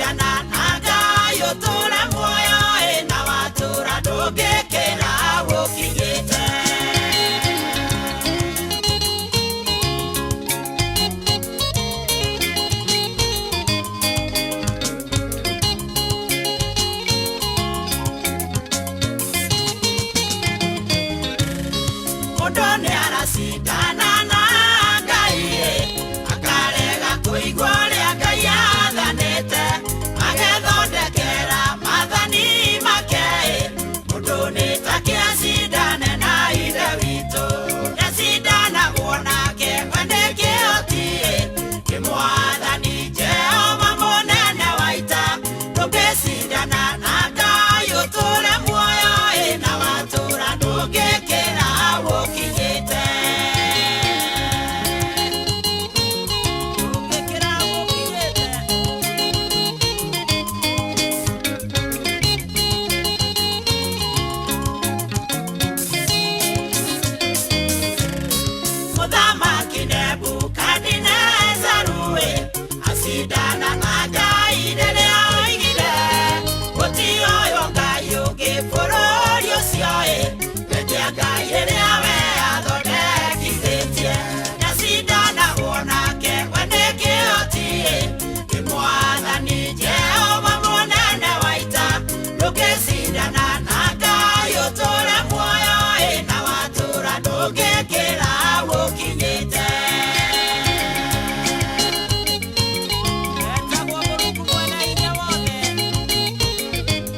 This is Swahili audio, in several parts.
Tũgĩcindana na Ngai ũtũũre muoyo na watũũra ndũngĩkĩra gũkinyĩte. Mũndũ nĩaracindana na Ngai akarega kũigua ũrĩa Ngai athanĩte agethondekera maathani make. Mũndũ nĩtakĩacindane na Ithe witũ nĩacindanagwo nake we nĩ kĩhoti kĩ Mwathani Jehova mũnene wa ita. Tũgĩcindana na Ngai ũtũũre muoyo na watũũra ndũngĩkĩra gũkinyĩte. Mũthamaki Nebukadinezaru acindana na Ngai rĩrĩa oigire gũtiũywo Ngai ũngĩ bũrũri ũcio wendia Ngai rĩrĩa we athondekithĩtie. Nĩacindanagwo nake we nĩ kĩhoti kĩ Mwathani Jehova mũnene wa ita. Tũgĩcindana na Ngai ũtũũre muoyo na watũũra ndũngĩkĩra gũkinyĩte. Etagwo Mũrungu mwene hinya wothe.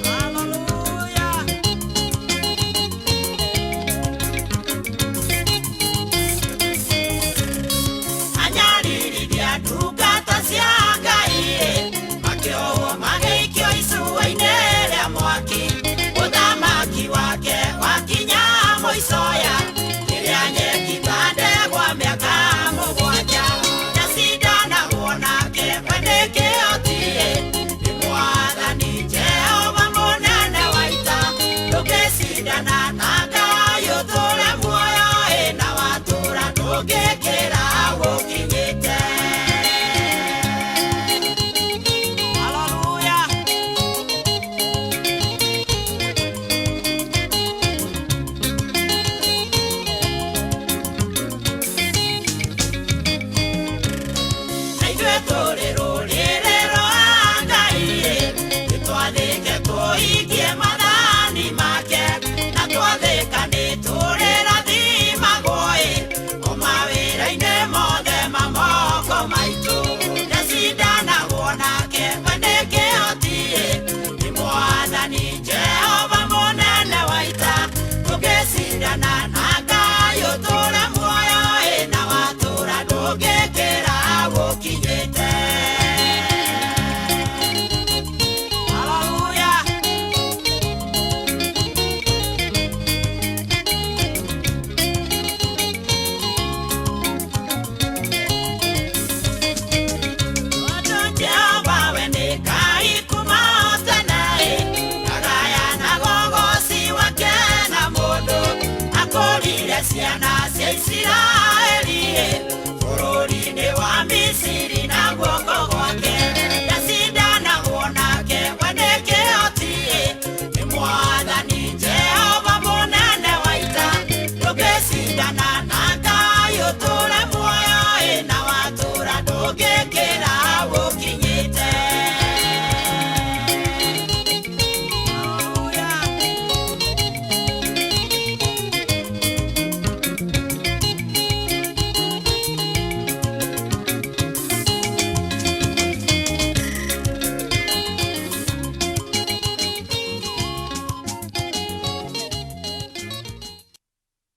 Haleluya. Anyarĩrithia ndungata cia Ngai makĩohwo magĩikio icua-inĩ rĩa mwaki. Ũthamaki wake wakinya mũico-ya rĩrĩa nyeki tandegwa mĩaka mũgwanja. Nĩacindanagwo nake we nĩ kĩhoti kĩ Mwathani Jehova mũnene wa ita. Tũgĩcindana na Ngai ũtũũre muoyo na watũũra ndũngĩkĩra gũkinyĩte. Haleluya. Ithuĩ tũrĩ rũrĩrĩ rwa Ngai nĩtwathĩke tũhingie maathani make na twathĩka nĩtũrĩrathimagwo o mawĩra-inĩ mothe ma moko maitũ. Nĩacindanagwo nake we nĩ kĩhoti kĩ Mwathani Jehova mũnene wa ita. Tũgĩcindana na Ngai ũtũũre muoyo na watũũra ndũngĩkĩra gũkinyĩte. Haleluya. Tondũ Jehova we nĩ Ngai kuma o tene agayanaga ũgooci wake na mũndũ akũrire ciana cia Isiraeli.